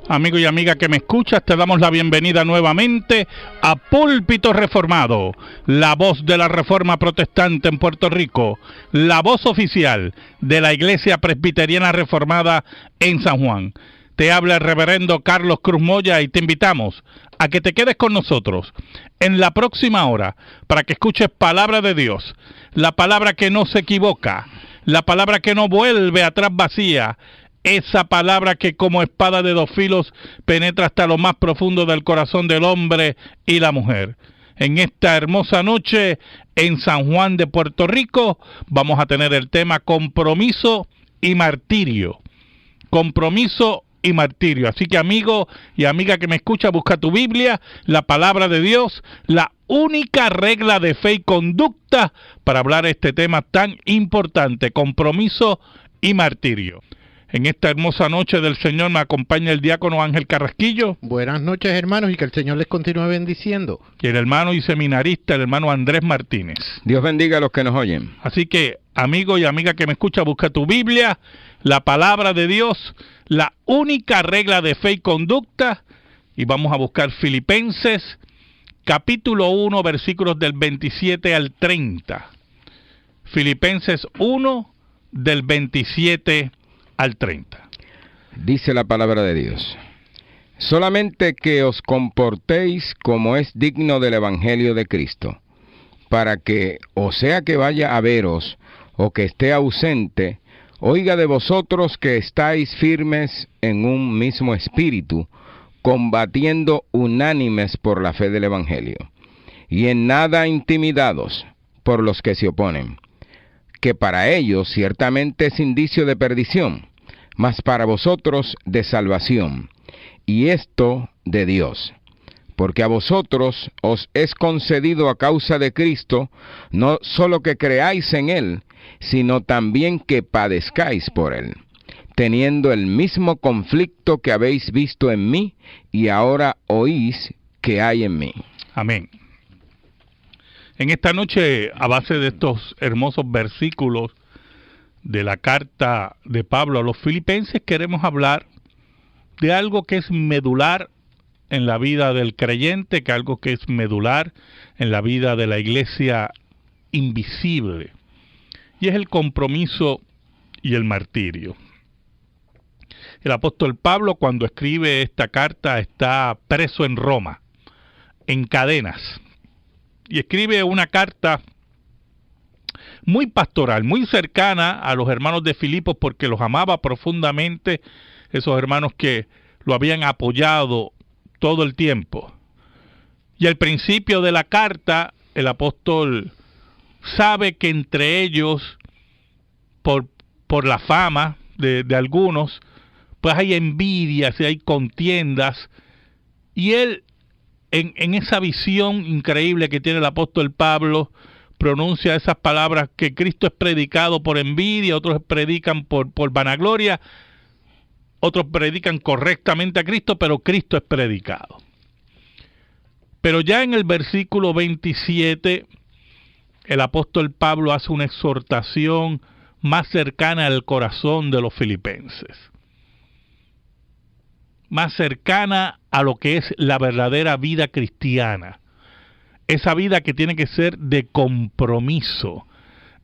Amigo y amiga que me escuchas, te damos la bienvenida nuevamente a Púlpito Reformado, la voz de la Reforma Protestante en Puerto Rico, la voz oficial de la Iglesia Presbiteriana Reformada en San Juan. Te habla el reverendo Carlos Cruz Moya y te invitamos a que te quedes con nosotros en la próxima hora para que escuches palabra de Dios, la palabra que no se equivoca, la palabra que no vuelve atrás vacía, esa palabra que como espada de dos filos penetra hasta lo más profundo del corazón del hombre y la mujer. En esta hermosa noche en San Juan de Puerto Rico vamos a tener el tema compromiso y martirio. Compromiso y martirio. Así que amigo y amiga que me escucha, busca tu Biblia, la palabra de Dios, la única regla de fe y conducta para hablar este tema tan importante, compromiso y martirio. En esta hermosa noche del Señor me acompaña el diácono Ángel Carrasquillo. Buenas noches, hermanos, y que el Señor les continúe bendiciendo. Y el hermano y seminarista, el hermano Andrés Martínez. Dios bendiga a los que nos oyen. Así que, amigo y amiga que me escucha, busca tu Biblia, la palabra de Dios, la única regla de fe y conducta, y vamos a buscar Filipenses, capítulo 1, versículos del 27 al 30. Filipenses 1, del 27 al 30. Dice la palabra de Dios: solamente que os comportéis como es digno del Evangelio de Cristo, para que, o sea que vaya a veros, o que esté ausente, oiga de vosotros que estáis firmes en un mismo espíritu, combatiendo unánimes por la fe del Evangelio, y en nada intimidados por los que se oponen, que para ellos ciertamente es indicio de perdición, mas para vosotros de salvación, y esto de Dios, porque a vosotros os es concedido a causa de Cristo, no solo que creáis en Él, sino también que padezcáis por Él, teniendo el mismo conflicto que habéis visto en mí, y ahora oís que hay en mí. Amén. En esta noche, a base de estos hermosos versículos de la carta de Pablo a los Filipenses, queremos hablar de algo que es medular en la vida del creyente, que algo que es medular en la vida de la iglesia invisible, y es el compromiso y el martirio. El apóstol Pablo, cuando escribe esta carta, está preso en Roma, en cadenas, y escribe una carta muy pastoral, muy cercana a los hermanos de Filipos, porque los amaba profundamente, esos hermanos que lo habían apoyado todo el tiempo. Y al principio de la carta, el apóstol sabe que entre ellos, por la fama de algunos, pues hay envidias y hay contiendas, y él, en esa visión increíble que tiene el apóstol Pablo, pronuncia esas palabras que Cristo es predicado por envidia, otros predican por vanagloria, otros predican correctamente a Cristo, pero Cristo es predicado. Pero ya en el versículo 27, el apóstol Pablo hace una exhortación más cercana al corazón de los filipenses, más cercana a lo que es la verdadera vida cristiana, esa vida que tiene que ser de compromiso,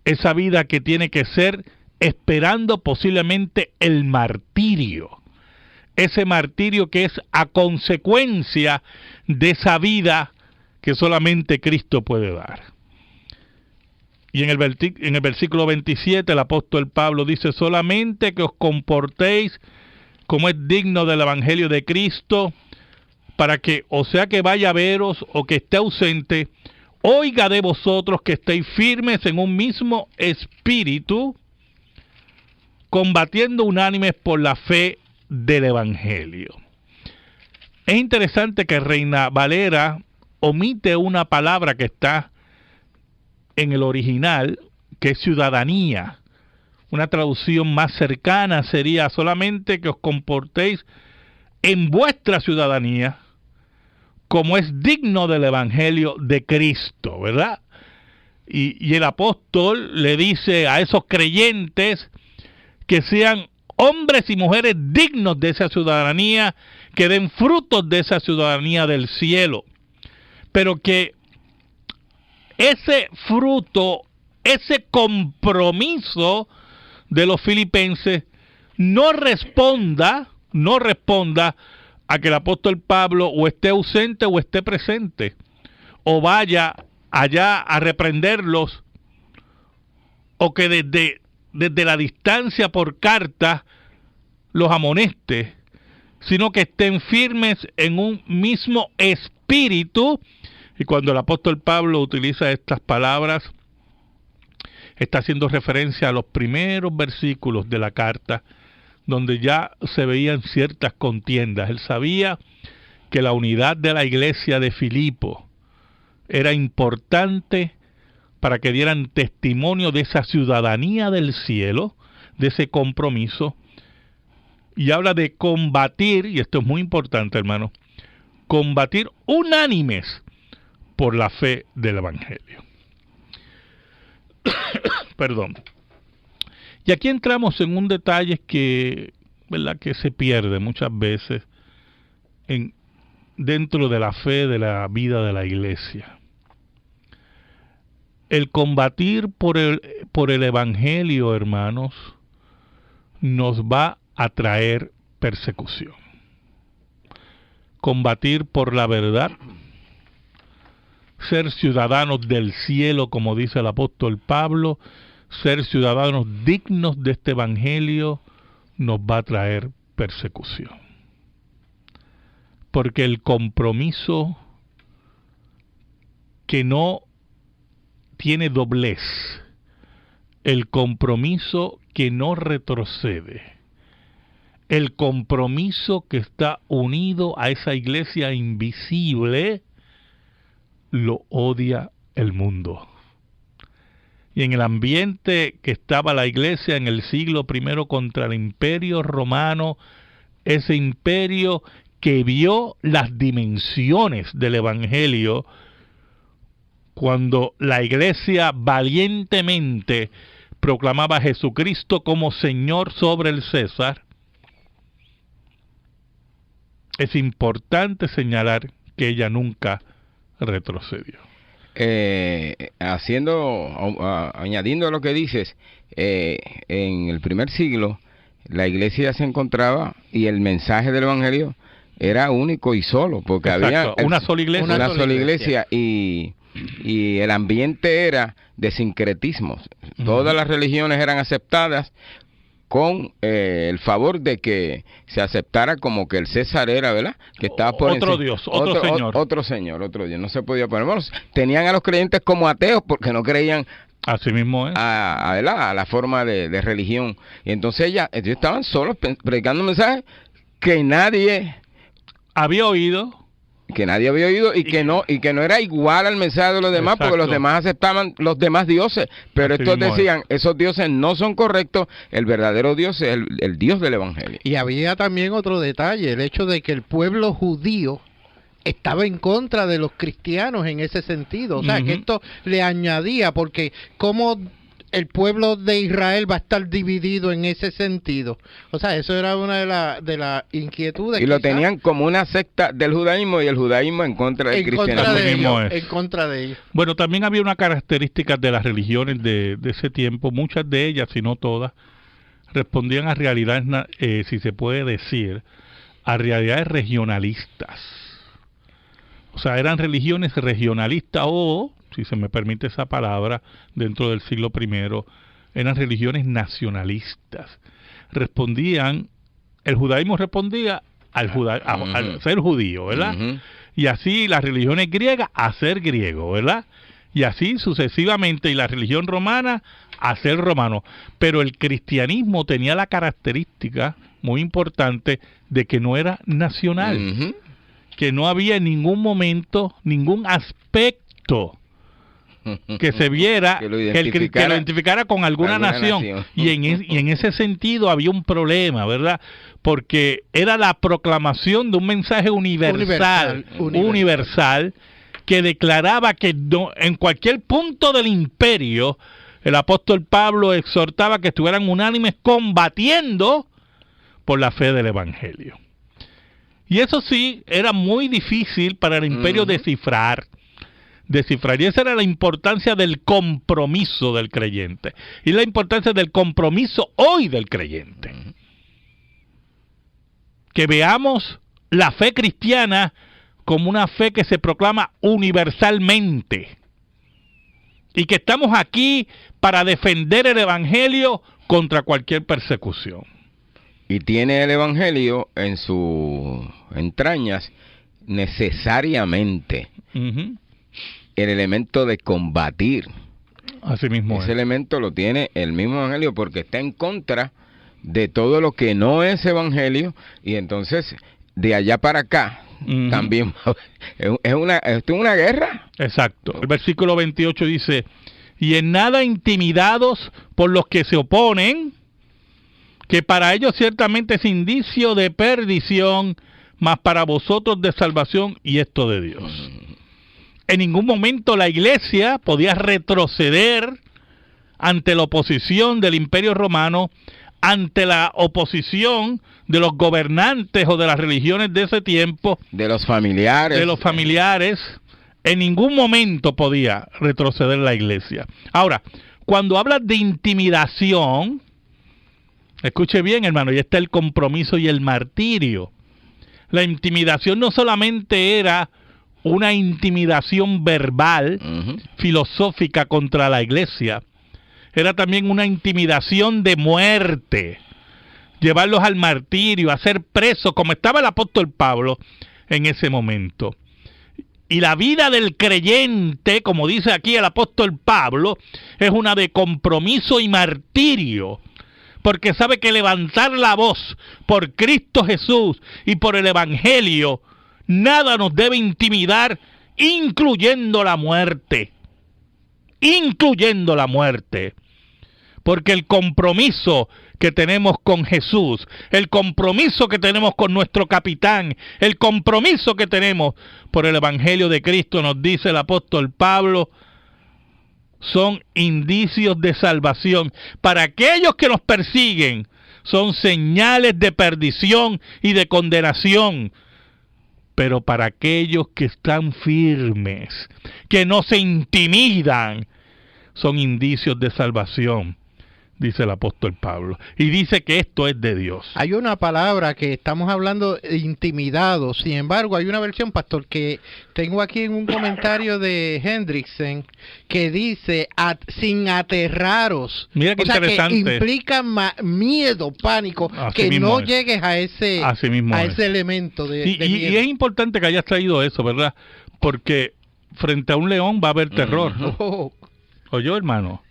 esa vida que tiene que ser esperando posiblemente el martirio, ese martirio que es a consecuencia de esa vida que solamente Cristo puede dar. Y en el versículo 27 el apóstol Pablo dice: solamente que os comportéis como es digno del Evangelio de Cristo, para que, o sea que vaya a veros o que esté ausente, oiga de vosotros que estéis firmes en un mismo espíritu, combatiendo unánimes por la fe del Evangelio. Es interesante que Reina Valera omite una palabra que está en el original, que es ciudadanía. Una traducción más cercana sería: solamente que os comportéis en vuestra ciudadanía como es digno del Evangelio de Cristo, ¿verdad? Y el apóstol le dice a esos creyentes que sean hombres y mujeres dignos de esa ciudadanía, que den frutos de esa ciudadanía del cielo. Pero que ese fruto, ese compromiso de los filipenses no responda a que el apóstol Pablo o esté ausente o esté presente, o vaya allá a reprenderlos, o que desde la distancia por carta los amoneste, sino que estén firmes en un mismo espíritu. Y cuando el apóstol Pablo utiliza estas palabras, está haciendo referencia a los primeros versículos de la carta, donde ya se veían ciertas contiendas. Él sabía que la unidad de la iglesia de Filipo era importante para que dieran testimonio de esa ciudadanía del cielo, de ese compromiso. Y habla de combatir, y esto es muy importante, hermano, combatir unánimes por la fe del Evangelio. Perdón. Y aquí entramos en un detalle que, ¿verdad?, que se pierde muchas veces dentro de la fe de la vida de la iglesia. El combatir por el Evangelio, hermanos, nos va a traer persecución. Combatir por la verdad, ser ciudadanos del cielo, como dice el apóstol Pablo, ser ciudadanos dignos de este Evangelio, nos va a traer persecución. Porque el compromiso que no tiene doblez, el compromiso que no retrocede, el compromiso que está unido a esa iglesia invisible, lo odia el mundo. Y en el ambiente que estaba la iglesia en el siglo I contra el imperio romano, ese imperio que vio las dimensiones del Evangelio, cuando la iglesia valientemente proclamaba a Jesucristo como Señor sobre el César, es importante señalar que ella nunca retrocedió. Añadiendo a lo que dices, en el primer siglo la iglesia se encontraba y el mensaje del Evangelio era único y solo, porque Exacto, había una sola iglesia, una sola iglesia y el ambiente era de sincretismo. Todas las religiones eran aceptadas con el favor de que se aceptara como que el César era, ¿verdad?, que estaba por otro Dios, otro señor. Otro Dios, no se podía poner. Bueno, tenían a los creyentes como ateos porque no creían así mismo es a la forma de religión. Y entonces ellos estaban solos predicando un mensaje que nadie había oído, y que no era igual al mensaje de los demás. Exacto. Porque los demás aceptaban los demás dioses, pero así estos decían, esos dioses no son correctos, el verdadero Dios es el Dios del Evangelio. Y había también otro detalle, el hecho de que el pueblo judío estaba en contra de los cristianos en ese sentido, o sea, que esto le añadía, porque cómo el pueblo de Israel va a estar dividido en ese sentido. O sea, eso era una de las inquietudes. Y lo tenían como una secta del judaísmo y el judaísmo en contra del cristianismo. En contra de ellos. Bueno, también había una característica de las religiones de ese tiempo, muchas de ellas, si no todas, respondían a realidades, si se puede decir, a realidades regionalistas. O sea, eran religiones regionalistas o, si se me permite esa palabra, dentro del siglo I, eran religiones nacionalistas. El judaísmo respondía al ser judío, ¿verdad? Y así las religiones griegas a ser griego, ¿verdad? Y así sucesivamente, y la religión romana a ser romano. Pero el cristianismo tenía la característica muy importante de que no era nacional, que no había en ningún momento, ningún aspecto que se viera, que lo identificara con alguna nación. Y en ese sentido había un problema, ¿verdad? Porque era la proclamación de un mensaje universal que declaraba que en cualquier punto del imperio, el apóstol Pablo exhortaba que estuvieran unánimes combatiendo por la fe del Evangelio. Y eso sí, era muy difícil para el imperio descifrar. Y esa era la importancia del compromiso del creyente. Y la importancia del compromiso hoy del creyente. Que veamos la fe cristiana como una fe que se proclama universalmente. Y que estamos aquí para defender el Evangelio contra cualquier persecución. Y tiene el Evangelio en sus entrañas necesariamente el elemento de combatir. Así mismo Ese elemento lo tiene el mismo Evangelio porque está en contra de todo lo que no es Evangelio, y entonces de allá para acá también es una guerra. Exacto. El versículo 28 dice: y en nada intimidados por los que se oponen, que para ellos ciertamente es indicio de perdición, mas para vosotros de salvación, y esto de Dios. En ningún momento la iglesia podía retroceder ante la oposición del Imperio Romano, ante la oposición de los gobernantes o de las religiones de ese tiempo. De los familiares. En ningún momento podía retroceder la iglesia. Ahora, cuando hablas de intimidación, escuche bien, hermano, y está el compromiso y el martirio. La intimidación no solamente era una intimidación verbal, filosófica contra la iglesia, era también una intimidación de muerte, llevarlos al martirio, a ser presos, como estaba el apóstol Pablo en ese momento. Y la vida del creyente, como dice aquí el apóstol Pablo, es una de compromiso y martirio, porque sabe que levantar la voz por Cristo Jesús y por el Evangelio, nada nos debe intimidar, incluyendo la muerte. Incluyendo la muerte. Porque el compromiso que tenemos con Jesús, el compromiso que tenemos con nuestro capitán, el compromiso que tenemos por el Evangelio de Cristo, nos dice el apóstol Pablo, son indicios de salvación. Para aquellos que nos persiguen, son señales de perdición y de condenación. Pero para aquellos que están firmes, que no se intimidan, son indicios de salvación, dice el apóstol Pablo. Y dice que esto es de Dios. Hay una palabra que estamos hablando de intimidados. Sin embargo, hay una versión, pastor, que tengo aquí en un comentario de Hendrickson, que dice, sin aterraros. Mira qué interesante. Que implica miedo, pánico, así que no es. llegues a ese elemento de miedo. Y es importante que hayas traído eso, ¿verdad? Porque frente a un león va a haber terror. ¿Oyó, hermano?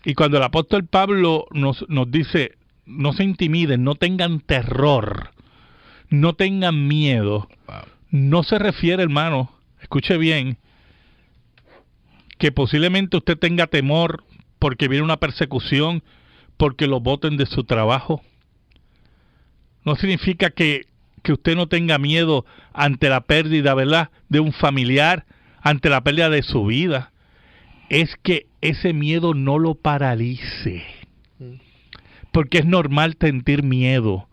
Y cuando el apóstol Pablo nos dice, no se intimiden, no tengan terror, no tengan miedo, no se refiere, hermano, escuche bien, que posiblemente usted tenga temor porque viene una persecución, porque lo boten de su trabajo. No significa que usted no tenga miedo ante la pérdida, ¿verdad?, de un familiar, ante la pérdida de su vida. Es que ese miedo no lo paralice. Porque es normal sentir miedo.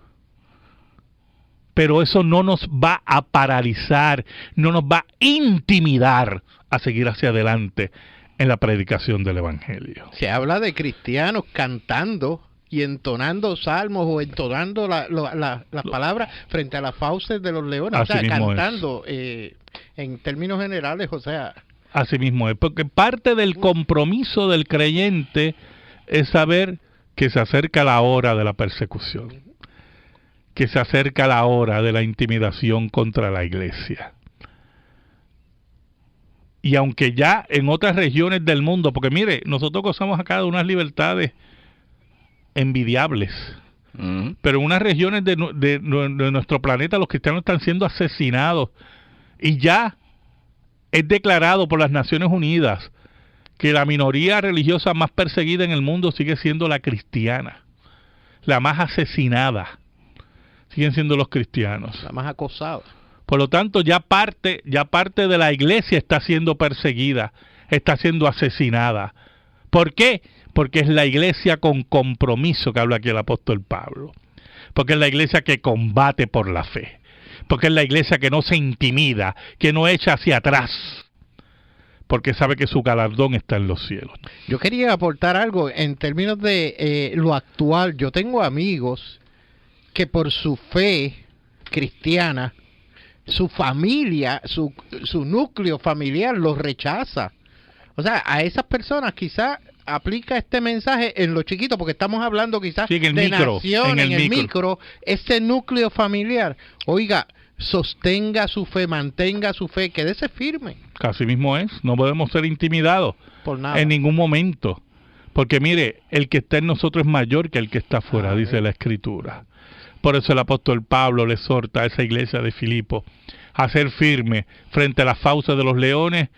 Pero eso no nos va a paralizar, no nos va a intimidar a seguir hacia adelante en la predicación del Evangelio. Se habla de cristianos cantando y entonando salmos o entonando las palabras frente a las fauces de los leones. Así mismo cantando en términos generales, o sea... Así mismo es, porque parte del compromiso del creyente es saber que se acerca la hora de la persecución, que se acerca la hora de la intimidación contra la iglesia. Y aunque ya en otras regiones del mundo, porque mire, nosotros gozamos acá de unas libertades envidiables, pero en unas regiones de nuestro planeta los cristianos están siendo asesinados, y ya es declarado por las Naciones Unidas que la minoría religiosa más perseguida en el mundo sigue siendo la cristiana. La más asesinada siguen siendo los cristianos. La más acosada. Por lo tanto, ya parte de la iglesia está siendo perseguida, está siendo asesinada. ¿Por qué? Porque es la iglesia con compromiso que habla aquí el apóstol Pablo. porque es la iglesia que combate por la fe, porque es la iglesia que no se intimida, que no echa hacia atrás, porque sabe que su galardón está en los cielos. Yo quería aportar algo en términos de lo actual. Yo tengo amigos que por su fe cristiana, su familia, su núcleo familiar los rechaza. O sea, a esas personas quizás aplica este mensaje en lo chiquito, porque estamos hablando quizás sí, de nación, en el micro, ese núcleo familiar. Oiga, sostenga su fe, mantenga su fe, quédese firme. Así mismo es, no podemos ser intimidados por nada, en ningún momento, porque mire, el que está en nosotros es mayor que el que está afuera, dice la Escritura. Por eso el apóstol Pablo le exhorta a esa iglesia de Filipo a ser firme frente a las fauces de los leones,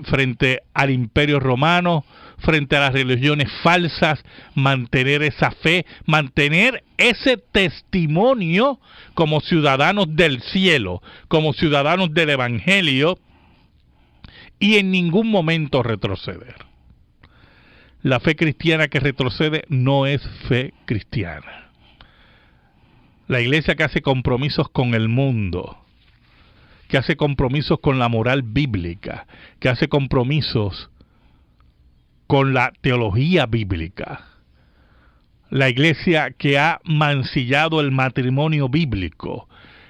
frente al imperio romano, frente a las religiones falsas, mantener esa fe, mantener ese testimonio como ciudadanos del cielo, como ciudadanos del evangelio, y en ningún momento retroceder. La fe cristiana que retrocede no es fe cristiana. La iglesia que hace compromisos con el mundo, que hace compromisos con la moral bíblica, que hace compromisos con la teología bíblica, la iglesia que ha mancillado el matrimonio bíblico,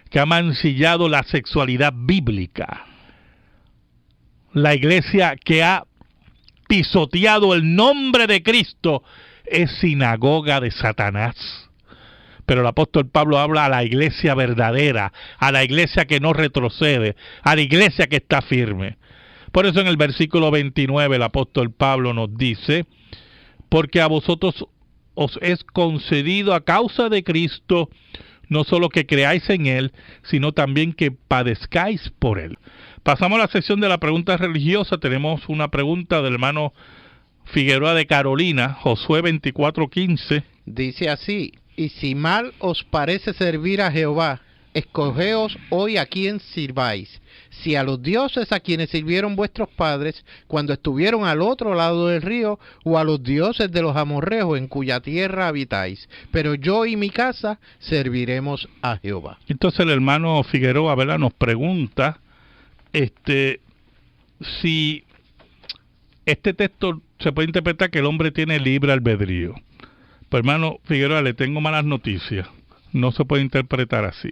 que ha mancillado la sexualidad bíblica, la iglesia que ha pisoteado el nombre de Cristo, es sinagoga de Satanás. Pero el apóstol Pablo habla a la iglesia verdadera, a la iglesia que no retrocede, a la iglesia que está firme. Por eso en el versículo 29 el apóstol Pablo nos dice: porque a vosotros os es concedido a causa de Cristo, no solo que creáis en Él, sino también que padezcáis por Él. Pasamos a la sección de la pregunta religiosa. Tenemos una pregunta del hermano Figueroa de Carolina, Josué 24:15. Dice así: y si mal os parece servir a Jehová, escogeos hoy a quién sirváis, si a los dioses a quienes sirvieron vuestros padres cuando estuvieron al otro lado del río, o a los dioses de los amorreos en cuya tierra habitáis. Pero yo y mi casa serviremos a Jehová. Entonces el hermano Figueroa, ¿verdad?, nos pregunta si este texto se puede interpretar que el hombre tiene libre albedrío. Pues hermano Figueroa, le tengo malas noticias. No se puede interpretar así,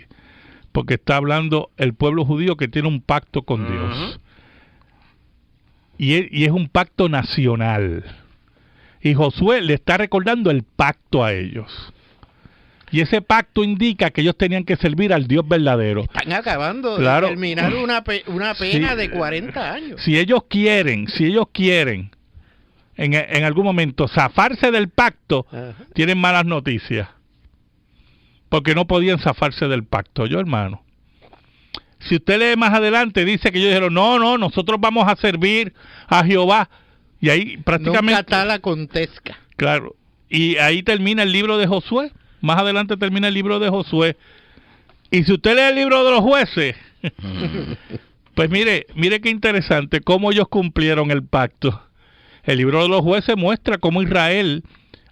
porque está hablando el pueblo judío que tiene un pacto con Dios, y es un pacto nacional, y Josué le está recordando el pacto a ellos, y ese pacto indica que ellos tenían que servir al Dios verdadero. Están acabando de terminar una pena sí, de 40 años. Si ellos quieren en algún momento zafarse del pacto, tienen malas noticias, porque no podían zafarse del pacto. Yo, hermano, si usted lee más adelante, dice que ellos dijeron, no, nosotros vamos a servir a Jehová, y ahí prácticamente nunca está la contesca. Claro, y ahí termina el libro de Josué. Más adelante termina el libro de Josué, y si usted lee el libro de los jueces, pues mire qué interesante cómo ellos cumplieron el pacto. El libro de los jueces muestra cómo Israel,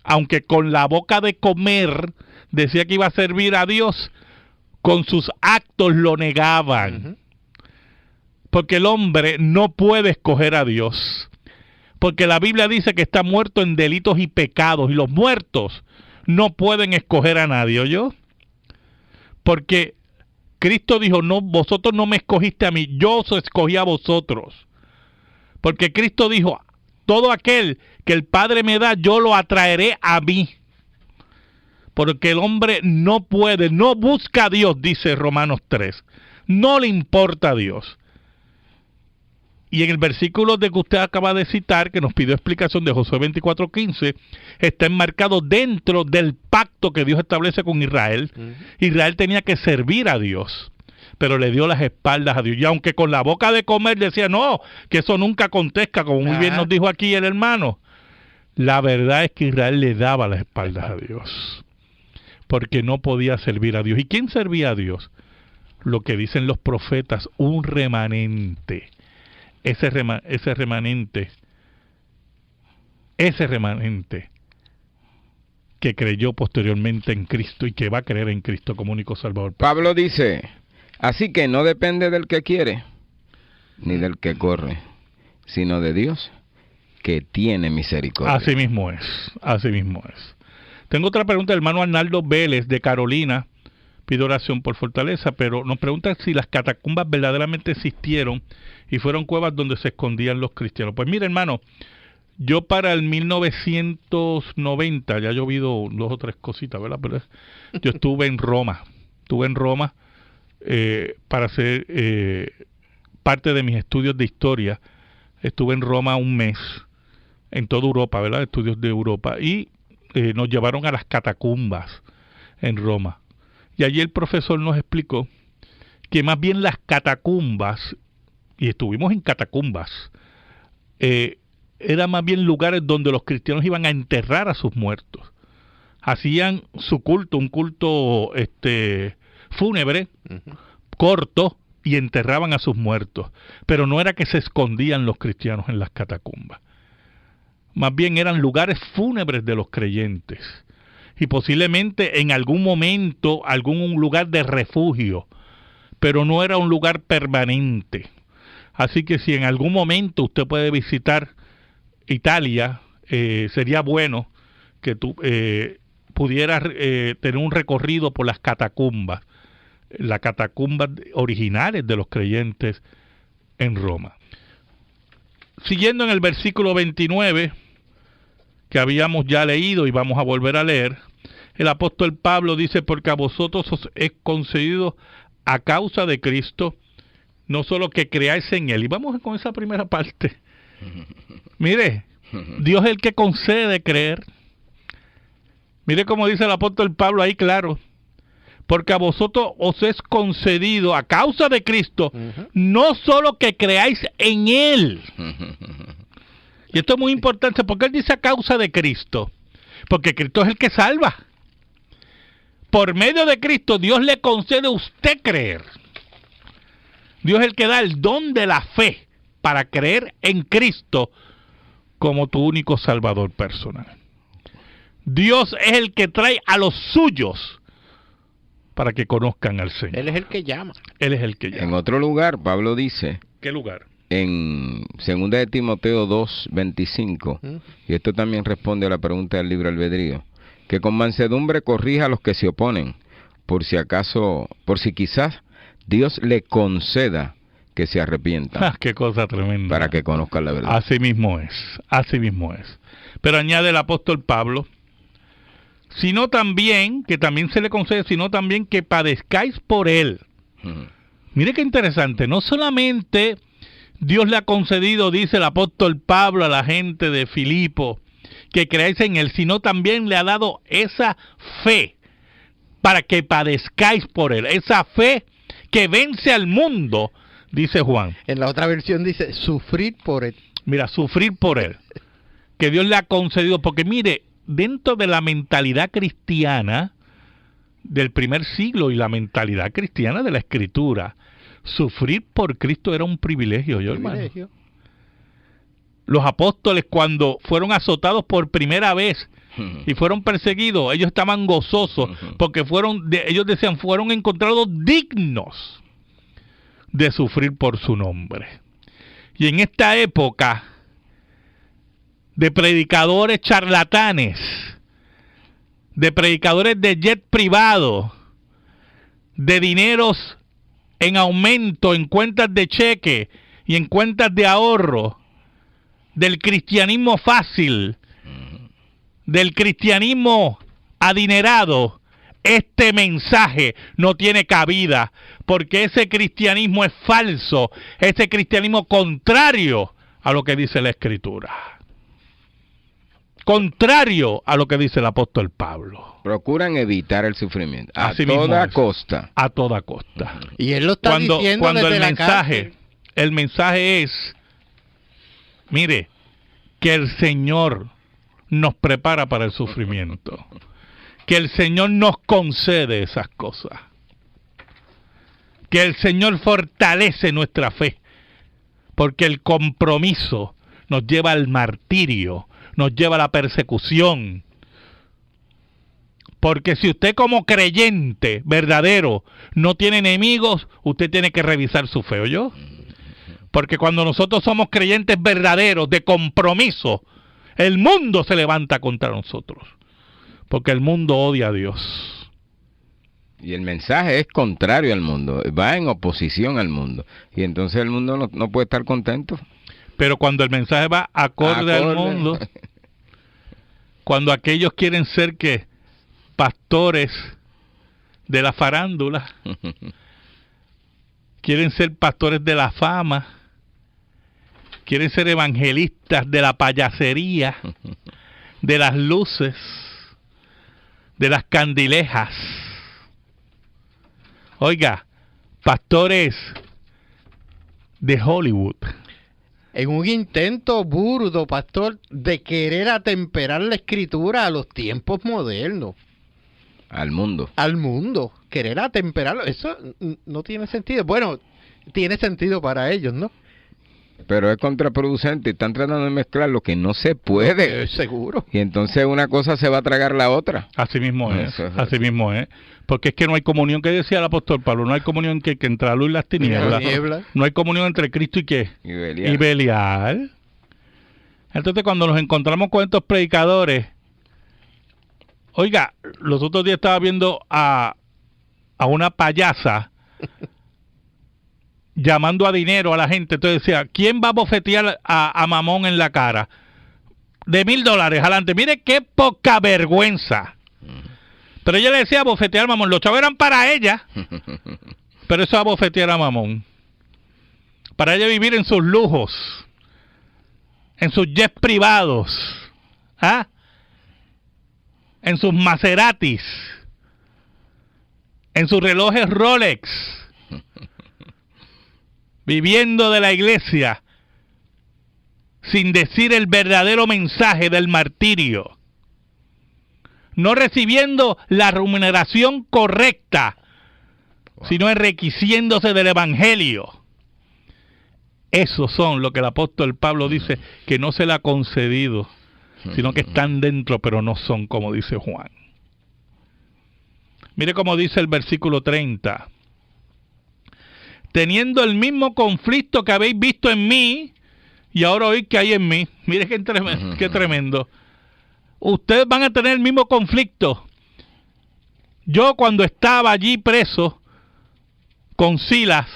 aunque con la boca de comer decía que iba a servir a Dios, con sus actos lo negaban. Porque el hombre no puede escoger a Dios. Porque la Biblia dice que está muerto en delitos y pecados, y los muertos no pueden escoger a nadie, ¿oyó? Porque Cristo dijo, no, vosotros no me escogiste a mí, yo os escogí a vosotros. Porque Cristo dijo, todo aquel que el Padre me da, yo lo atraeré a mí. Porque el hombre no puede, no busca a Dios, dice Romanos 3. No le importa a Dios. Y en el versículo de que usted acaba de citar, que nos pidió explicación de Josué 24:15, está enmarcado dentro del pacto que Dios establece con Israel. Israel tenía que servir a Dios, pero le dio las espaldas a Dios. Y aunque con la boca de comer decía, no, que eso nunca acontezca, como muy bien nos dijo aquí el hermano, la verdad es que Israel le daba las espaldas a Dios, porque no podía servir a Dios. ¿Y quién servía a Dios? Lo que dicen los profetas, un remanente. Ese remanente que creyó posteriormente en Cristo y que va a creer en Cristo como único Salvador. Pablo dice, así que no depende del que quiere, ni del que corre, sino de Dios, que tiene misericordia. Así mismo es, así mismo es. Tengo otra pregunta del hermano Arnaldo Vélez de Carolina. Pido oración por fortaleza, pero nos pregunta si las catacumbas verdaderamente existieron y fueron cuevas donde se escondían los cristianos. Pues mire, hermano, yo para el 1990, ya he llovido 2 o 3 cositas, ¿verdad? Pero yo estuve en Roma, para hacer parte de mis estudios de historia. Estuve en Roma un mes, en toda Europa, ¿verdad? Estudios de Europa. Y nos llevaron a las catacumbas en Roma. Y allí el profesor nos explicó que más bien las catacumbas, y estuvimos en catacumbas, eran más bien lugares donde los cristianos iban a enterrar a sus muertos. Hacían su culto, un culto fúnebre, corto, y enterraban a sus muertos. Pero no era que se escondían los cristianos en las catacumbas. Más bien eran lugares fúnebres de los creyentes. Y posiblemente en algún momento algún lugar de refugio, pero no era un lugar permanente. Así que si en algún momento usted puede visitar Italia, sería bueno que tú pudieras tener un recorrido por las catacumbas originales de los creyentes en Roma. Siguiendo en el versículo 29, que habíamos ya leído y vamos a volver a leer, el apóstol Pablo dice, porque a vosotros os es concedido a causa de Cristo, no solo que creáis en Él. Y vamos con esa primera parte. Mire, Dios es el que concede creer. Mire cómo dice el apóstol Pablo ahí claro. Porque a vosotros os es concedido a causa de Cristo, no solo que creáis en Él. Y esto es muy importante, porque él dice a causa de Cristo. Porque Cristo es el que salva. Por medio de Cristo, Dios le concede a usted creer. Dios es el que da el don de la fe para creer en Cristo como tu único Salvador personal. Dios es el que trae a los suyos para que conozcan al Señor. Él es el que llama. Él es el que llama. En otro lugar, Pablo dice... ¿Qué lugar? En 2 de Timoteo 2:25, y esto también responde a la pregunta del libre albedrío, que con mansedumbre corrija a los que se oponen, por si quizás Dios le conceda que se arrepientan. Ah, qué cosa tremenda. Para que conozcan la verdad. Así mismo es, así mismo es. Pero añade el apóstol Pablo, sino también, que también se le concede, sino también que padezcáis por él. Mire qué interesante, no solamente Dios le ha concedido, dice el apóstol Pablo a la gente de Filipo, que creáis en él, sino también le ha dado esa fe para que padezcáis por él, esa fe que vence al mundo, dice Juan. En la otra versión dice, sufrir por él. Mira, sufrir por él, que Dios le ha concedido, porque mire, dentro de la mentalidad cristiana del primer siglo y la mentalidad cristiana de la Escritura, sufrir por Cristo era un privilegio, hermano. Los apóstoles, cuando fueron azotados por primera vez y fueron perseguidos, ellos estaban gozosos porque ellos decían, fueron encontrados dignos de sufrir por su nombre. Y en esta época de predicadores charlatanes, de predicadores de jet privado, de dineros en aumento en cuentas de cheque y en cuentas de ahorro, del cristianismo fácil, del cristianismo adinerado, este mensaje no tiene cabida, porque ese cristianismo es falso, ese cristianismo contrario a lo que dice la Escritura. Contrario a lo que dice el apóstol Pablo. Procuran evitar el sufrimiento a Así toda costa. A toda costa. Y él lo está diciendo cuando desde el mensaje es, mire, que el Señor nos prepara para el sufrimiento. Que el Señor nos concede esas cosas. Que el Señor fortalece nuestra fe. Porque el compromiso nos lleva al martirio, nos lleva a la persecución. Porque si usted como creyente verdadero no tiene enemigos, usted tiene que revisar su fe, ¿oyó? Porque cuando nosotros somos creyentes verdaderos, de compromiso, el mundo se levanta contra nosotros. Porque el mundo odia a Dios. Y el mensaje es contrario al mundo, va en oposición al mundo. Y entonces el mundo no puede estar contento. Pero cuando el mensaje va acorde al mundo, cuando aquellos quieren ser que pastores de la farándula, quieren ser pastores de la fama, quieren ser evangelistas de la payasería, de las luces, de las candilejas. Oiga, pastores de Hollywood. En un intento burdo, pastor, de querer atemperar la escritura a los tiempos modernos. Al mundo. Al mundo. Querer atemperarlo. Eso no tiene sentido. Bueno, tiene sentido para ellos, ¿no? Pero es contraproducente. Están tratando de mezclar lo que no se puede. Seguro. Y entonces una cosa se va a tragar la otra. Así mismo es. Así mismo es. Porque es que no hay comunión, que decía el apóstol Pablo, no hay comunión que entre la luz y las tinieblas. No hay comunión entre Cristo y ¿qué? Y Belial. Entonces cuando nos encontramos con estos predicadores, oiga, los otros días estaba viendo a una payasa llamando a dinero a la gente. Entonces decía, ¿quién va a bofetear a Mamón en la cara? De $1,000, adelante. Mire qué poca vergüenza. Pero ella le decía bofetear a Mamón. Los chavos eran para ella. Pero eso es bofetear a Mamón. Para ella vivir en sus lujos. En sus jets privados. ¿Ah? En sus Maseratis. En sus relojes Rolex. Viviendo de la iglesia. Sin decir el verdadero mensaje del martirio. No recibiendo la remuneración correcta, sino enriqueciéndose del evangelio. Esos son lo que el apóstol Pablo dice que no se le ha concedido, sino que están dentro, pero no son, como dice Juan. Mire cómo dice el versículo 30. Teniendo el mismo conflicto que habéis visto en mí, y ahora oíd que hay en mí. Mire qué tremendo. Ustedes van a tener el mismo conflicto. Yo cuando estaba allí preso con Silas,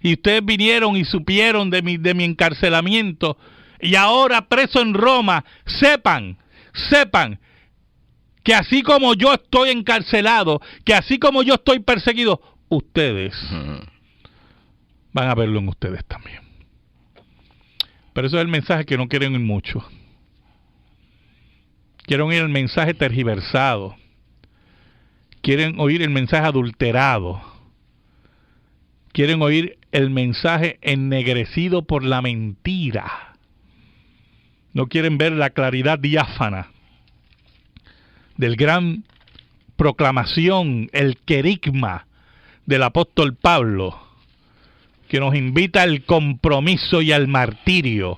y ustedes vinieron y supieron de mi encarcelamiento, y ahora preso en Roma, sepan que así como yo estoy encarcelado, que así como yo estoy perseguido, ustedes van a verlo en ustedes también. Pero eso es el mensaje que no quieren oír mucho. Quieren oír el mensaje tergiversado. Quieren oír el mensaje adulterado. Quieren oír el mensaje ennegrecido por la mentira. No quieren ver la claridad diáfana del gran proclamación, el querigma del apóstol Pablo, que nos invita al compromiso y al martirio,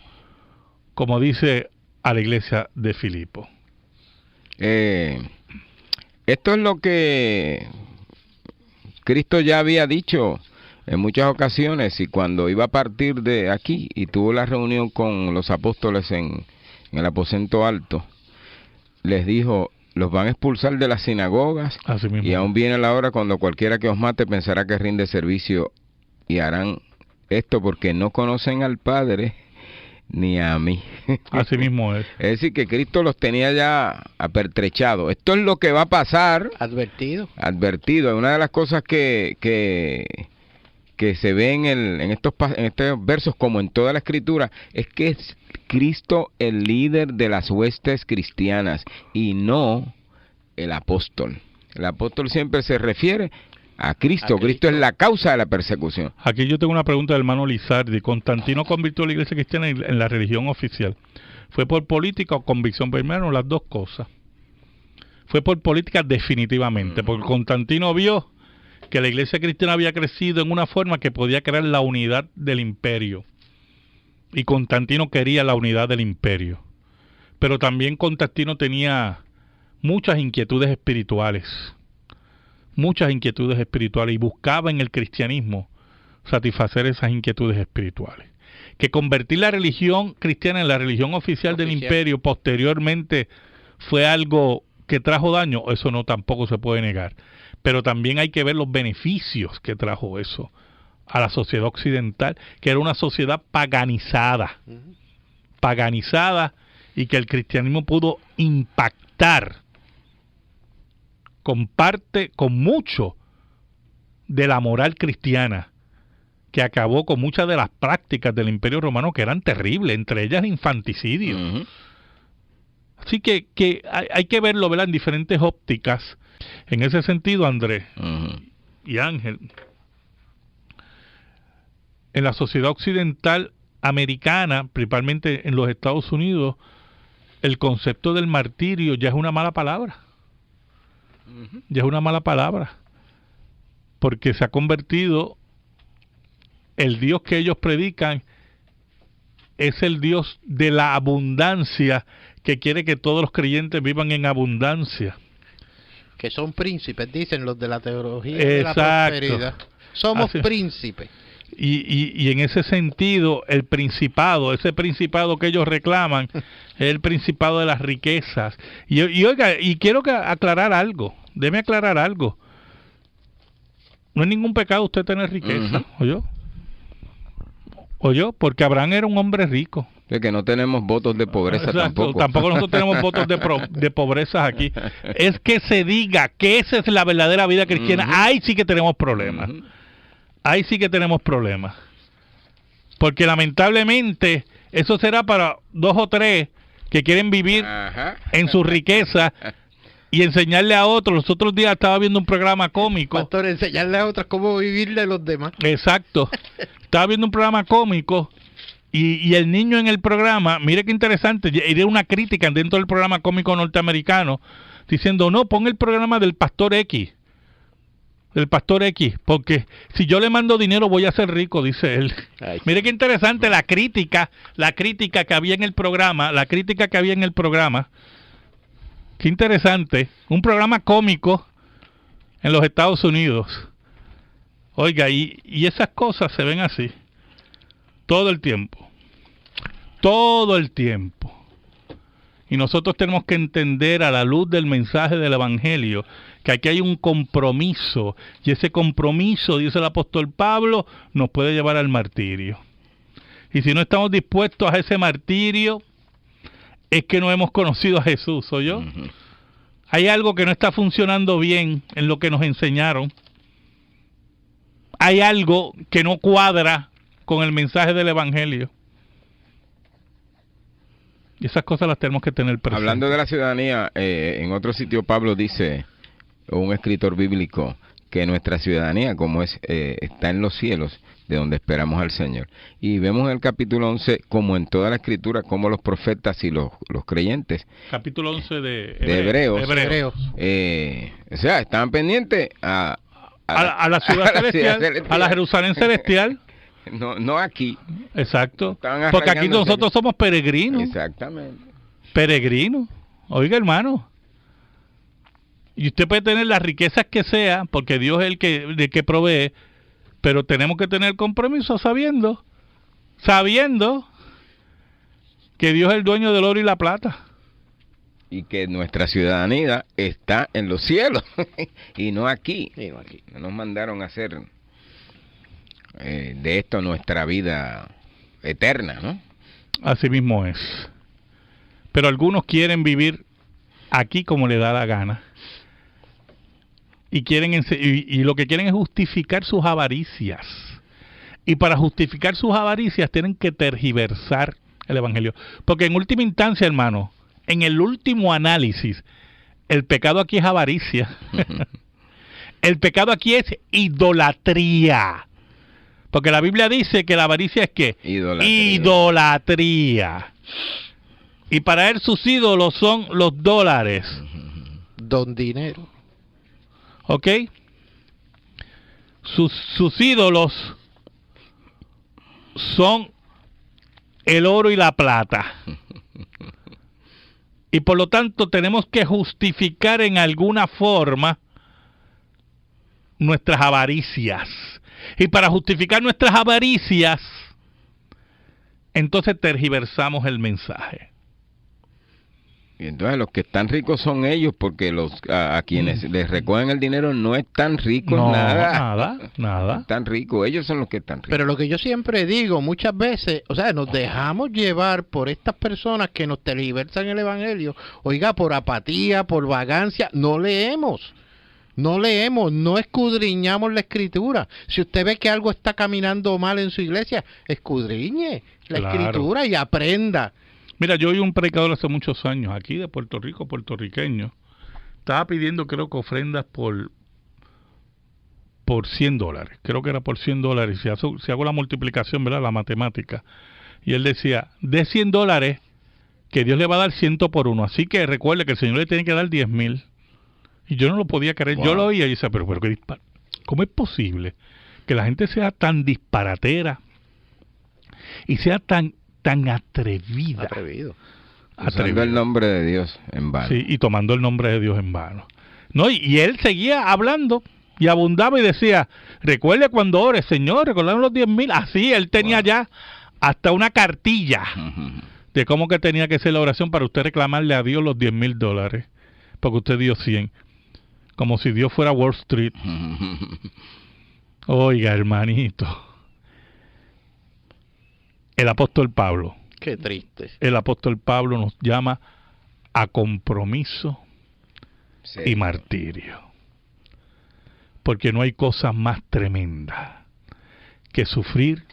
como dice a la iglesia de Filipo. Esto es lo que Cristo ya había dicho en muchas ocasiones, y cuando iba a partir de aquí y tuvo la reunión con los apóstoles en el aposento alto, les dijo: los van a expulsar de las sinagogas, y aún viene la hora cuando cualquiera que os mate pensará que rinde servicio, y harán esto porque no conocen al Padre ni a mí. Así mismo es. Es decir, que Cristo los tenía ya apertrechados. Esto es lo que va a pasar. Advertido. Una de las cosas que se ve en estos versos, como en toda la Escritura, es que es Cristo el líder de las huestes cristianas y no el apóstol. El apóstol siempre se refiere a Cristo. Cristo es la causa de la persecución. Aquí yo tengo una pregunta del hermano Lizardi. ¿Constantino convirtió a la iglesia cristiana en la religión oficial? ¿Fue por política o convicción? Primero, las dos cosas. Fue por política definitivamente, porque Constantino vio que la iglesia cristiana había crecido en una forma que podía crear la unidad del imperio. Y Constantino quería la unidad del imperio. Pero también Constantino tenía muchas inquietudes espirituales, y buscaba en el cristianismo satisfacer esas inquietudes espirituales. Que convertir la religión cristiana en la religión oficial del imperio posteriormente fue algo que trajo daño, eso no tampoco se puede negar. Pero también hay que ver los beneficios que trajo eso a la sociedad occidental, que era una sociedad paganizada, y que el cristianismo pudo impactar con mucho de la moral cristiana, que acabó con muchas de las prácticas del Imperio Romano que eran terribles, entre ellas el infanticidio. Así que hay que verlo, ¿verdad?, en diferentes ópticas. En ese sentido, Andrés y Ángel, en la sociedad occidental americana, principalmente en los Estados Unidos, el concepto del martirio ya es una mala palabra. Ya es una mala palabra. Porque se ha convertido, el Dios que ellos predican es el Dios de la abundancia, que quiere que todos los creyentes vivan en abundancia. Que son príncipes, dicen los de la teología de la prosperidad. Somos príncipes. Y en ese sentido, el principado, ese principado que ellos reclaman, es el principado de las riquezas. Y oiga, y quiero aclarar algo, déme aclarar algo. No es ningún pecado usted tener riqueza, ¿oyó? Porque Abraham era un hombre rico. De que no tenemos votos de pobreza. Exacto, tampoco nosotros tenemos votos de pobreza aquí. Es que se diga que esa es la verdadera vida cristiana, ahí sí que tenemos problemas. Ahí sí que tenemos problemas. Porque lamentablemente eso será para 2 o 3 que quieren vivir en su riqueza y enseñarle a otros. Los otros días estaba viendo un programa cómico. Pastor, enseñarle a otros cómo vivir de los demás. Exacto. Estaba viendo un programa cómico y el niño en el programa, mire qué interesante, era una crítica dentro del programa cómico norteamericano, diciendo, no, pon el programa del Pastor X. Porque si yo le mando dinero voy a ser rico, dice él. Ay, mire qué interesante la crítica que había en el programa, qué interesante, un programa cómico en los Estados Unidos. Oiga, y esas cosas se ven así, todo el tiempo. Y nosotros tenemos que entender a la luz del mensaje del Evangelio que aquí hay un compromiso, y ese compromiso, dice el apóstol Pablo, nos puede llevar al martirio. Y si no estamos dispuestos a ese martirio, es que no hemos conocido a Jesús, ¿oyó? Hay algo que no está funcionando bien en lo que nos enseñaron. Hay algo que no cuadra con el mensaje del Evangelio. Y esas cosas las tenemos que tener presentes. Hablando de la ciudadanía, en otro sitio Pablo dice, un escritor bíblico, que nuestra ciudadanía como está en los cielos, de donde esperamos al Señor. Y vemos en el capítulo 11, como en toda la escritura, como los profetas y los creyentes, capítulo 11 de Hebreos. O sea, estaban pendientes a la ciudad celestial, a la Jerusalén celestial. No aquí. Exacto. Porque aquí nosotros somos peregrinos. Exactamente. Peregrinos. Oiga, hermano. Y usted puede tener las riquezas que sea, porque Dios es el que provee, pero tenemos que tener compromiso sabiendo que Dios es el dueño del oro y la plata. Y que nuestra ciudadanía está en los cielos y no aquí. No nos mandaron a hacer de esto nuestra vida eterna, ¿no? Así mismo es. Pero algunos quieren vivir aquí como le da la gana. Y lo que quieren es justificar sus avaricias. Y para justificar sus avaricias tienen que tergiversar el Evangelio. Porque en última instancia, hermano, en el último análisis, el pecado aquí es avaricia. El pecado aquí es idolatría. Porque la Biblia dice que la avaricia es ¿qué? Idolatría. Y para él sus ídolos son los dólares. Don dinero. ¿Ok? Sus ídolos son el oro y la plata. Y por lo tanto tenemos que justificar en alguna forma nuestras avaricias. Y para justificar nuestras avaricias, entonces tergiversamos el mensaje. Y entonces los que están ricos son ellos, porque a quienes les recogen el dinero no están ricos, No, nada. nada. Están ricos, ellos son los que están ricos. Pero lo que yo siempre digo, muchas veces, o sea, nos dejamos llevar por estas personas que nos tergiversan el evangelio, oiga, por apatía, por vagancia, no leemos, no escudriñamos la escritura. Si usted ve que algo está caminando mal en su iglesia, escudriñe la escritura y aprenda. Mira, yo oí un predicador hace muchos años, aquí de Puerto Rico, puertorriqueño, estaba pidiendo, creo que ofrendas por $100, creo que era por $100, si hago la multiplicación, ¿verdad?, la matemática, y él decía, de $100, que Dios le va a dar 100 por 1, así que recuerde que el Señor le tiene que dar 10,000, y yo no lo podía creer, yo lo oía y decía, pero qué ¿cómo es posible que la gente sea tan disparatera y sea tan atrevida? Atrevido. Usando el nombre de Dios en vano. Sí, y tomando el nombre de Dios en vano. No, y él seguía hablando y abundaba y decía, recuerde cuando ore, Señor, recordaron los 10,000. Así, él tenía ya hasta una cartilla de cómo que tenía que ser la oración para usted reclamarle a Dios los $10,000, porque usted dio 100. Como si Dios fuera Wall Street. Oiga, hermanito. El apóstol Pablo. Qué triste. El apóstol Pablo nos llama a compromiso y martirio. Porque no hay cosa más tremenda que sufrir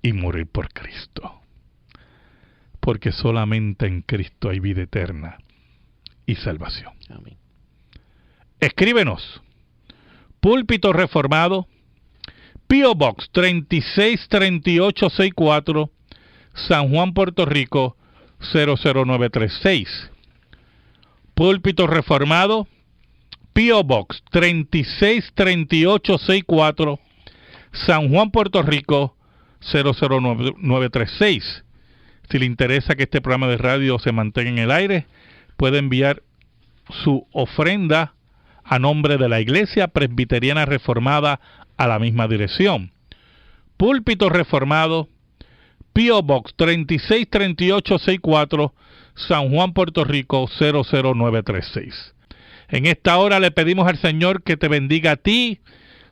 y morir por Cristo. Porque solamente en Cristo hay vida eterna y salvación. Amén. Escríbenos. Púlpito Reformado, P.O. Box 363864, San Juan, Puerto Rico 00936. Púlpito Reformado, P.O. Box 363864, San Juan, Puerto Rico 00936. Si le interesa que este programa de radio se mantenga en el aire, puede enviar su ofrenda a nombre de la Iglesia Presbiteriana Reformada a la misma dirección. Púlpito Reformado, P.O. Box 363864, San Juan, Puerto Rico 00936. En esta hora le pedimos al Señor que te bendiga a ti,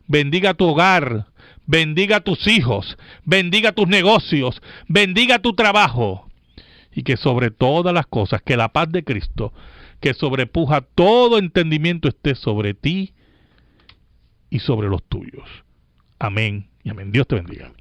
bendiga tu hogar, bendiga tus hijos, bendiga tus negocios, bendiga tu trabajo, y que sobre todas las cosas, que la paz de Cristo, que sobrepuja todo entendimiento, esté sobre ti y sobre los tuyos. Amén y amén. Dios te bendiga.